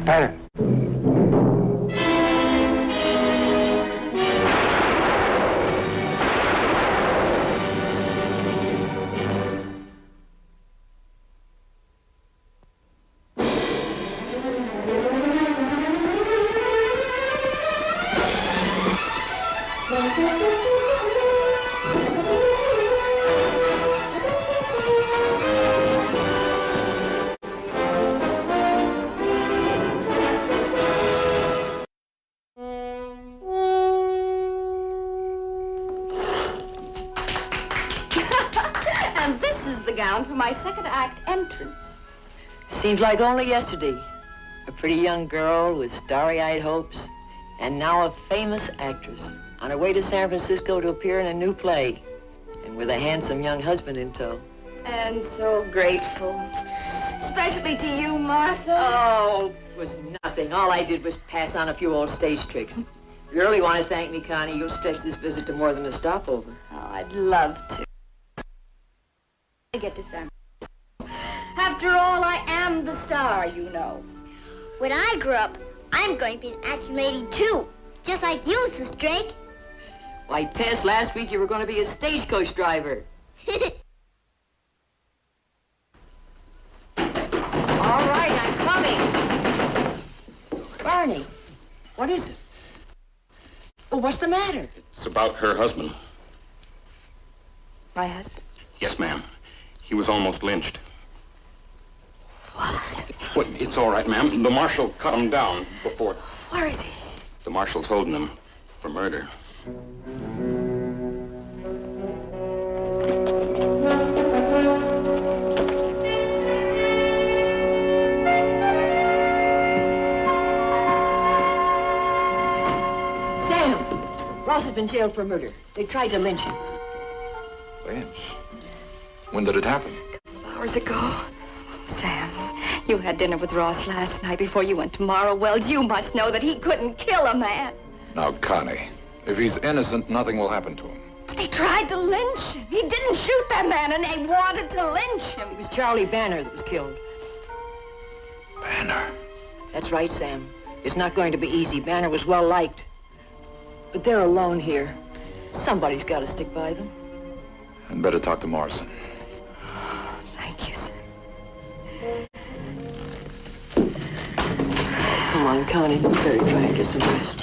Pattern. And this is the gown for my second act entrance. Seems like only yesterday. A pretty young girl with starry-eyed hopes, and now a famous actress on her way to San Francisco to appear in a new play, and with a handsome young husband in tow. And so grateful. Especially to you, Martha. Oh, it was nothing. All I did was pass on a few old stage tricks. If you really want to thank me, Connie, you'll stretch this visit to more than a stopover. Oh, I'd love to. I get to San Francisco. After all, I am the star, you know. When I grow up, I'm going to be an acting lady, too. Just like you, Mrs. Drake. Why, Tess, last week you were going to be a stagecoach driver. All right, I'm coming. Barney, what is it? Well, what's the matter? It's about her husband. My husband? Yes, ma'am. He was almost lynched. What? Well, it's all right, ma'am. The marshal cut him down before... Where is he? The marshal's holding him for murder. Sam, Ross has been jailed for murder. They tried to lynch him. Lynch? When did it happen? A couple of hours ago. Sam, you had dinner with Ross last night before you went to Morrow Wells. You must know that he couldn't kill a man. Now, Connie, if he's innocent, nothing will happen to him. But they tried to lynch him. He didn't shoot that man, and they wanted to lynch him. It was Charlie Banner that was killed. Banner? That's right, Sam. It's not going to be easy. Banner was well liked. But they're alone here. Somebody's got to stick by them. I'd better talk to Morrison. Thank you, Sam. Come on, Connie. You better try and get some rest.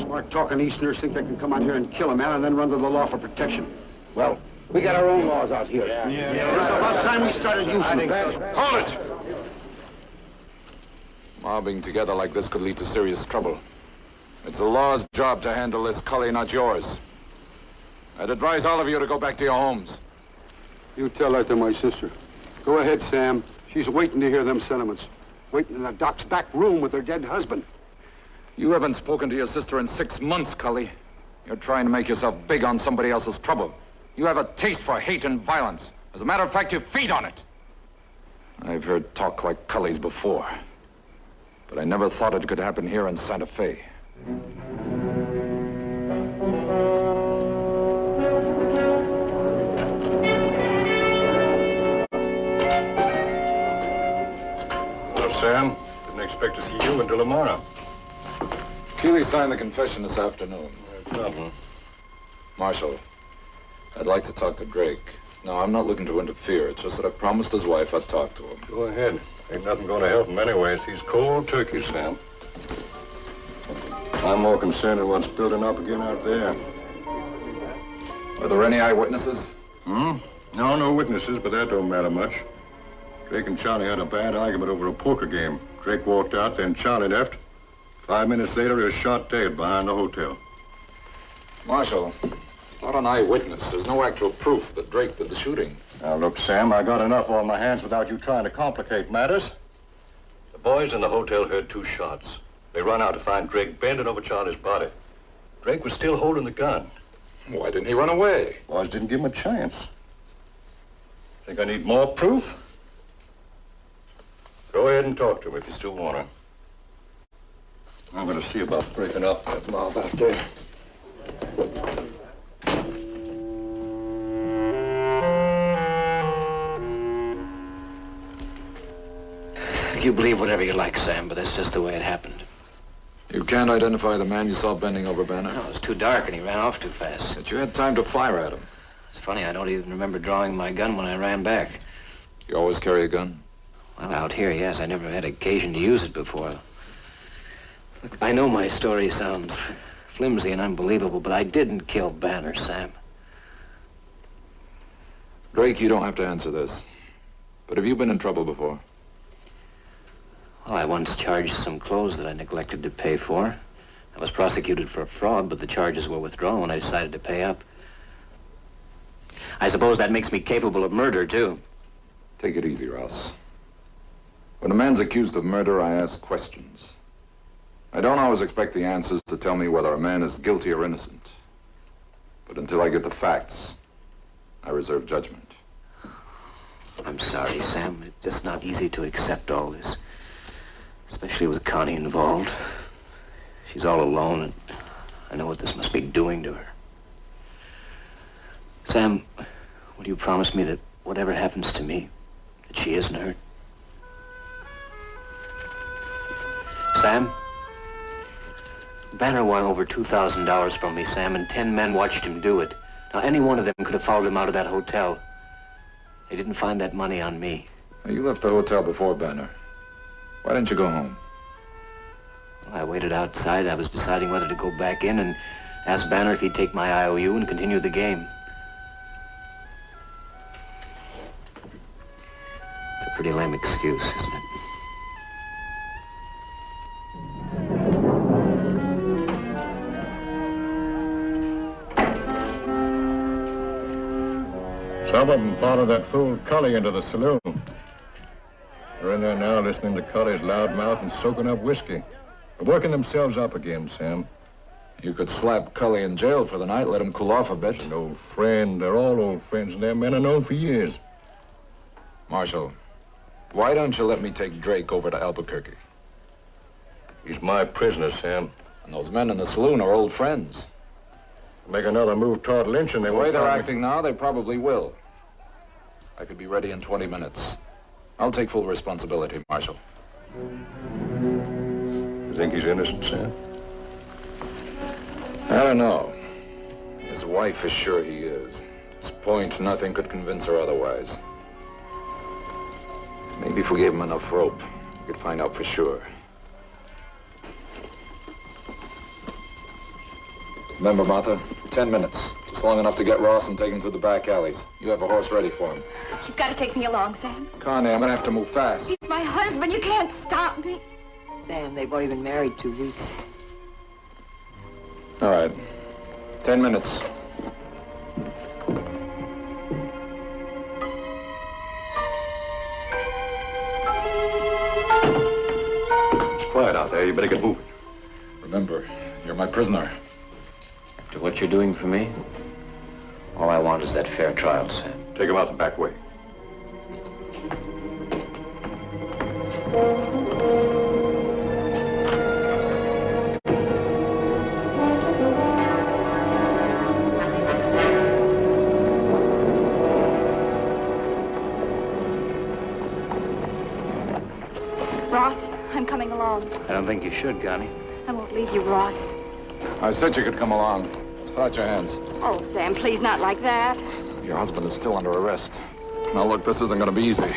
Smart-talking Easterners think they can come out here and kill a man and then run to the law for protection. Well, we got our own laws out here. Yeah. It's about time we started using them. So. Hold it! Mobbing together like this could lead to serious trouble. It's the law's job to handle this, Cully, not yours. I'd advise all of you to go back to your homes. You tell that to my sister. Go ahead, Sam. She's waiting to hear them sentiments. Waiting in the doc's back room with her dead husband. You haven't spoken to your sister in 6 months, Cully. You're trying to make yourself big on somebody else's trouble. You have a taste for hate and violence. As a matter of fact, you feed on it. I've heard talk like Cully's before. But I never thought it could happen here in Santa Fe. Hello, Sam. Didn't expect to see you until tomorrow. Keeley signed the confession this afternoon. That's something. Marshal, I'd like to talk to Drake. No, I'm not looking to interfere. It's just that I promised his wife I'd talk to him. Go ahead. Ain't nothing going to help him anyways. He's cold turkey, Sam. I'm more concerned with what's building up again out there. Are there any eyewitnesses? No witnesses, but that don't matter much. Drake and Charlie had a bad argument over a poker game. Drake walked out, then Charlie left. 5 minutes later, he was shot dead behind the hotel. Marshal, not an eyewitness. There's no actual proof that Drake did the shooting. Now, look, Sam, I got enough on my hands without you trying to complicate matters. The boys in the hotel heard 2 shots. They run out to find Drake bending over Charlie's body. Drake was still holding the gun. Why didn't he run away? Boys didn't give him a chance. Think I need more proof? Go ahead and talk to him if you still want to. I'm going to see about breaking up that mob out there. You believe whatever you like, Sam, but that's just the way it happened. You can't identify the man you saw bending over Banner? No, it was too dark and he ran off too fast. But you had time to fire at him. It's funny, I don't even remember drawing my gun when I ran back. You always carry a gun? Well, out here, yes. I never had occasion to use it before. Look, I know my story sounds flimsy and unbelievable, but I didn't kill Banner, Sam. Drake, you don't have to answer this. But have you been in trouble before? Well, I once charged some clothes that I neglected to pay for. I was prosecuted for fraud, but the charges were withdrawn when I decided to pay up. I suppose that makes me capable of murder, too. Take it easy, Ross. When a man's accused of murder, I ask questions. I don't always expect the answers to tell me whether a man is guilty or innocent. But until I get the facts, I reserve judgment. I'm sorry, Sam. It's just not easy to accept all this. Especially with Connie involved. She's all alone, and I know what this must be doing to her. Sam, will you promise me that whatever happens to me, that she isn't hurt? Sam? Banner won over $2,000 from me, Sam, and 10 men watched him do it. Now, any one of them could have followed him out of that hotel. They didn't find that money on me. Now, you left the hotel before Banner. Why didn't you go home? Well, I waited outside. I was deciding whether to go back in and ask Banner if he'd take my IOU and continue the game. It's a pretty lame excuse, isn't it? Some of them followed that fool Cully into the saloon. They're in there now listening to Cully's loud mouth and soaking up whiskey. They're working themselves up again, Sam. You could slap Cully in jail for the night, let him cool off a bit. He's an old friend. They're all old friends, and their men are known for years. Marshal, why don't you let me take Drake over to Albuquerque? He's my prisoner, Sam. And those men in the saloon are old friends. Make another move toward lynching, they The won't way they're find me. acting now, they probably will. I could be ready in 20 minutes. I'll take full responsibility, Marshal. You think he's innocent, Sam? I don't know. His wife is sure he is. At this point, nothing could convince her otherwise. Maybe if we gave him enough rope, we could find out for sure. Remember, Martha, 10 minutes. Just long enough to get Ross and take him through the back alleys. You have a horse ready for him. You've got to take me along, Sam. Connie, I'm gonna have to move fast. He's my husband. You can't stop me. Sam, they've only been married 2 weeks. All right. 10 minutes. It's quiet out there. You better get moving. Remember, you're my prisoner. After what you're doing for me, all I want is that fair trial, Sam. Take him out the back way. Ross, I'm coming along. I don't think you should, Connie. I won't leave you, Ross. I said you could come along. Put out your hands. Oh, Sam, please, not like that. Your husband is still under arrest. Now, look, this isn't going to be easy.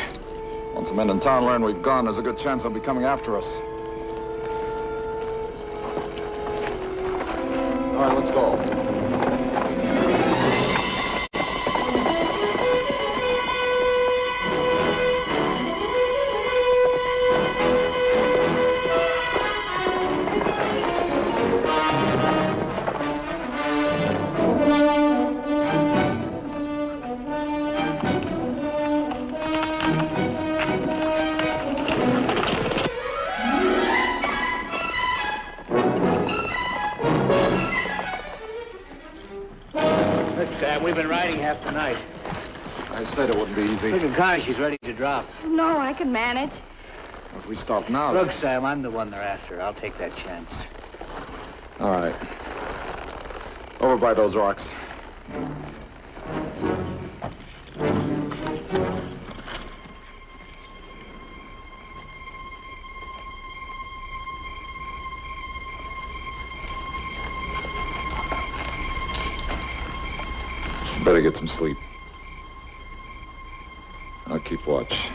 Once the men in town learn we've gone, there's a good chance they'll be coming after us. All right, let's go. Sam, we've been riding half the night. I said it wouldn't be easy. Look at Connie, she's ready to drop. No, I can manage. If we stop now... Look, Sam, I'm the one they're after. I'll take that chance. All right. Over by those rocks. Better get some sleep. I'll keep watch.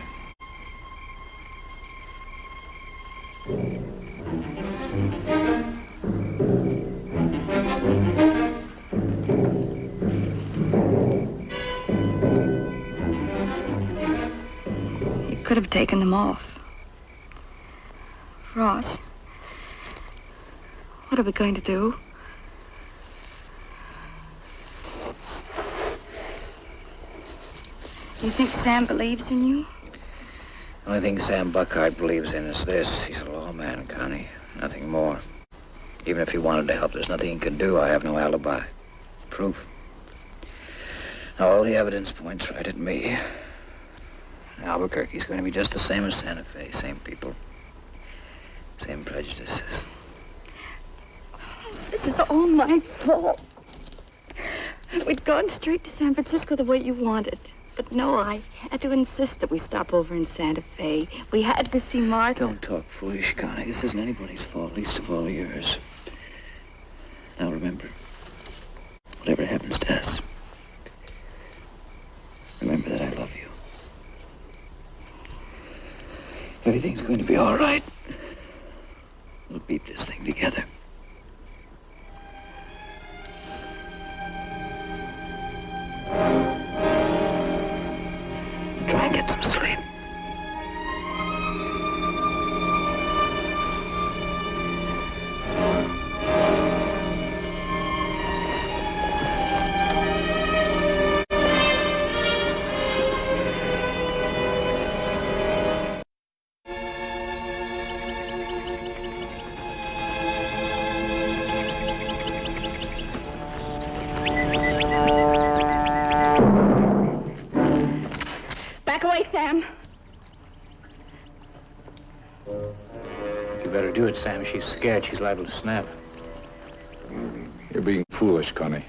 You could have taken them off. Ross, what are we going to do? You think Sam believes in you? The only thing Sam Buckhart believes in is this. He's a lawman, Connie. Nothing more. Even if he wanted to help, there's nothing he could do. I have no alibi. Proof. All the evidence points right at me. Albuquerque's going to be just the same as Santa Fe. Same people. Same prejudices. This is all my fault. We'd gone straight to San Francisco the way you wanted. But no, I had to insist that we stop over in Santa Fe. We had to see Martha. Don't talk foolish, Connie. This isn't anybody's fault, least of all yours. Now remember, whatever happens to us, remember that I love you. Everything's going to be all right. We'll beat this thing together. Try and get some sleep. Back away, Sam. You better do it, Sam. She's scared. She's liable to snap. You're being foolish, Connie.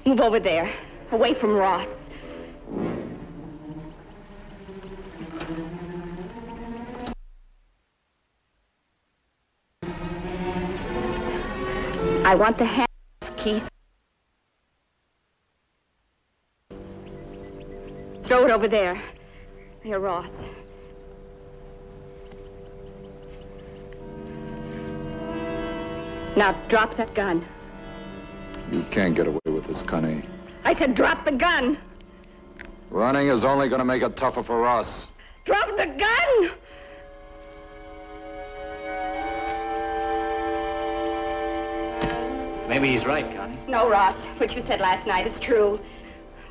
Move over there, away from Ross. I want the hand, Keith. Throw it over there. Here, Ross. Now, drop that gun. You can't get away with this, Connie. I said drop the gun. Running is only going to make it tougher for us. Drop the gun! Maybe he's right, Connie. No, Ross. What you said last night is true.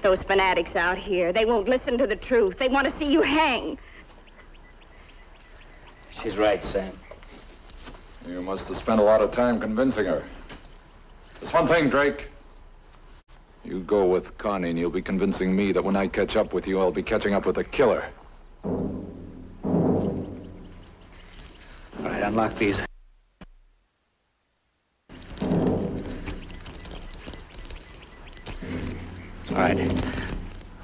Those fanatics out here, they won't listen to the truth. They want to see you hang. She's right, Sam. You must have spent a lot of time convincing her. There's one thing, Drake. You go with Connie and you'll be convincing me that when I catch up with you, I'll be catching up with the killer. All right, unlock these. All right,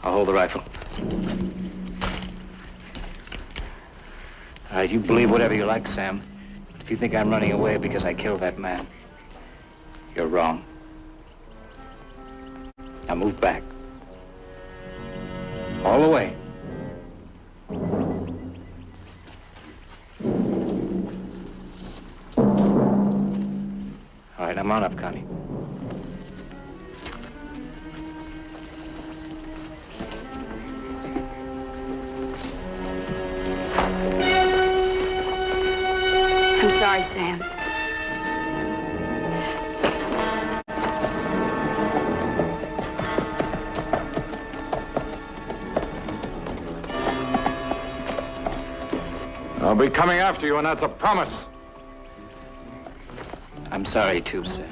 I'll hold the rifle. All right, you believe whatever you like, Sam. If you think I'm running away because I killed that man, you're wrong. Now move back. All the way. All right, I'm on up, Connie. I'm sorry, Sam. I'll be coming after you, and that's a promise. I'm sorry, too, Sam.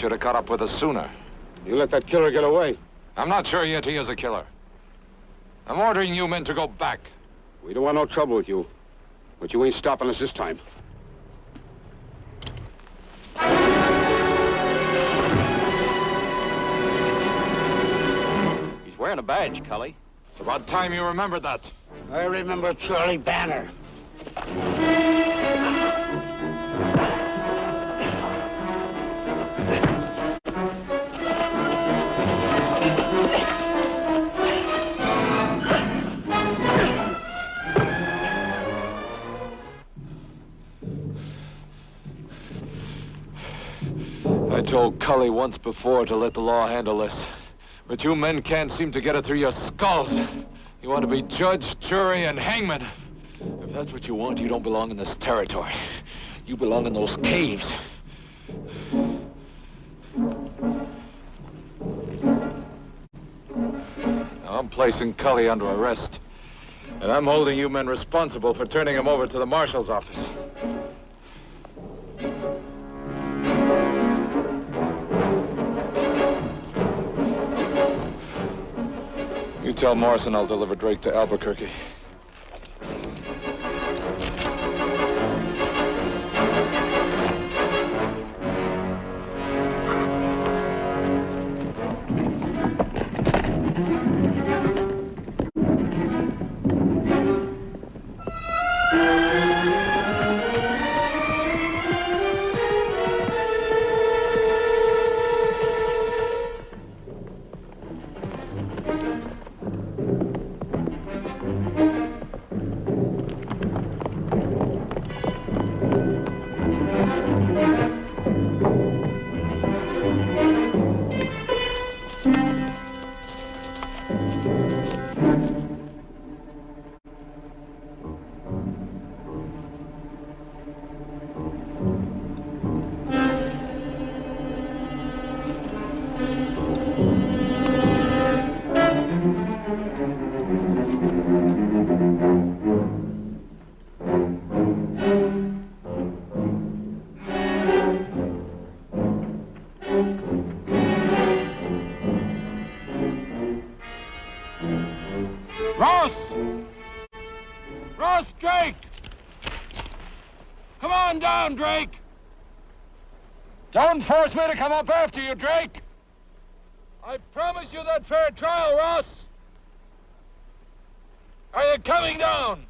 should have caught up with us sooner. You let that killer get away. I'm not sure yet he is a killer. I'm ordering you men to go back. We don't want no trouble with you. But you ain't stopping us this time. He's wearing a badge, Cully. It's about time you remembered that. I remember Charlie Banner. I told Cully once before to let the law handle this. But you men can't seem to get it through your skulls. You want to be judge, jury, and hangman. If that's what you want, you don't belong in this territory. You belong in those caves. Now, I'm placing Cully under arrest. And I'm holding you men responsible for turning him over to the marshal's office. You tell Morrison I'll deliver Drake to Albuquerque. Drake! Come on down, Drake! Don't force me to come up after you, Drake! I promise you that fair trial, Ross! Are you coming down?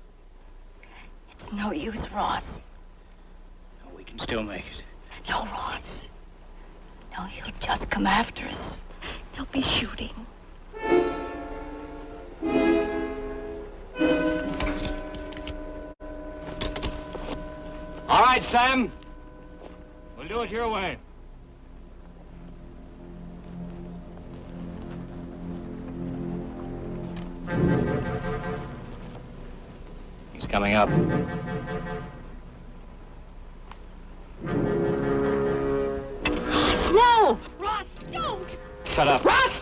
It's no use, Ross. No, we can still make it. No, Ross. No, he'll just come after us. They'll be shooting. All right, Sam. We'll do it your way. He's coming up. Ross, no! Ross, don't! Shut up. Ross!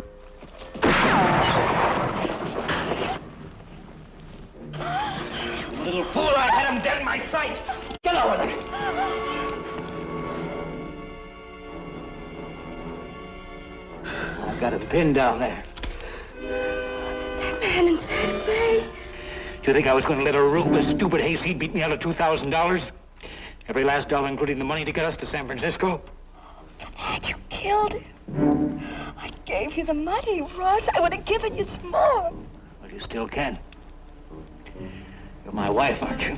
Little fool, I had him dead in my sight. Get over there. I've got him pinned down there. That man in Santa Fe. Do you think I was going to let a ruthless, stupid hayseed beat me out of $2,000? Every last dollar, including the money to get us to San Francisco? Had you killed him? I gave you the money, Ross. I would have given you some more. Well, you still can. You're my wife, aren't you?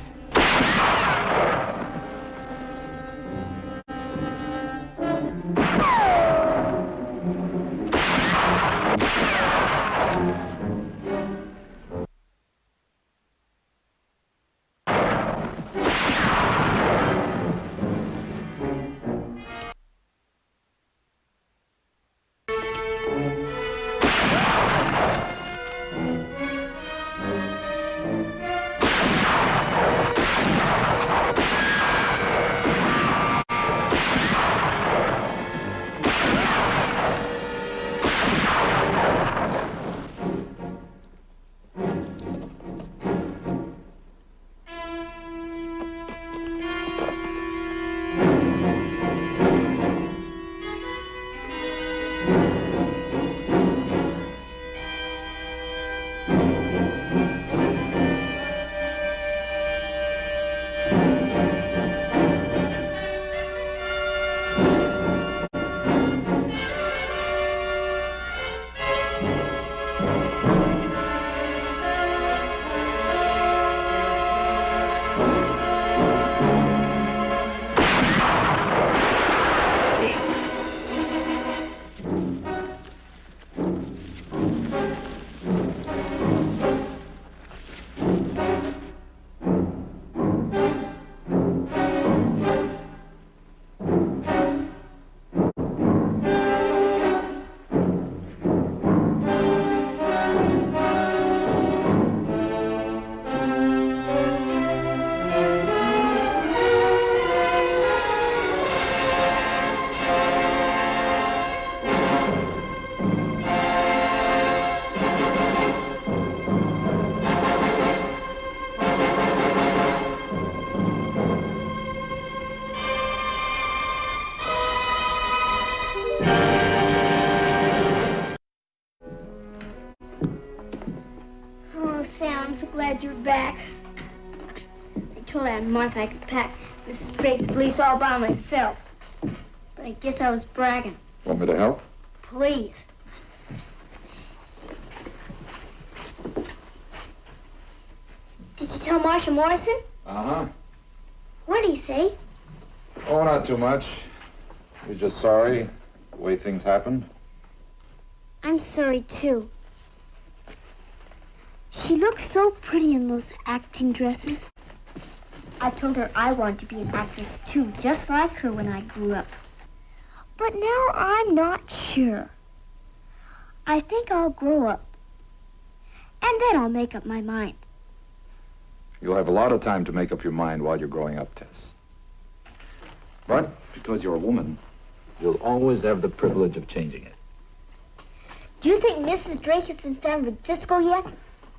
I'm so glad you're back. I told Aunt Martha I could pack Mrs. Drake's valise all by myself. But I guess I was bragging. Want me to help? Please. Did you tell Marshal Morrison? Uh-huh. What did he say? Oh, not too much. He's just sorry the way things happened. I'm sorry, too. She looked so pretty in those acting dresses. I told her I wanted to be an actress, too, just like her when I grew up. But now I'm not sure. I think I'll grow up. And then I'll make up my mind. You'll have a lot of time to make up your mind while you're growing up, Tess. But because you're a woman, you'll always have the privilege of changing it. Do you think Mrs. Drake is in San Francisco yet?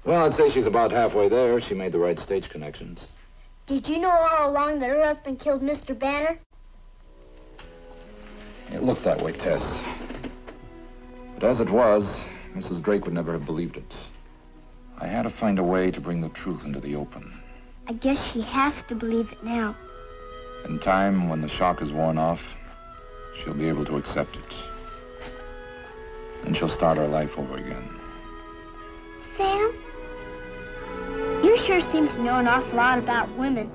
Well, I'd say she's about halfway there. She made the right stage connections. Did you know all along that her husband killed Mr. Banner? It looked that way, Tess. But as it was, Mrs. Drake would never have believed it. I had to find a way to bring the truth into the open. I guess she has to believe it now. In time, when the shock is worn off, she'll be able to accept it. And she'll start her life over again. Sam, you sure seem to know an awful lot about women.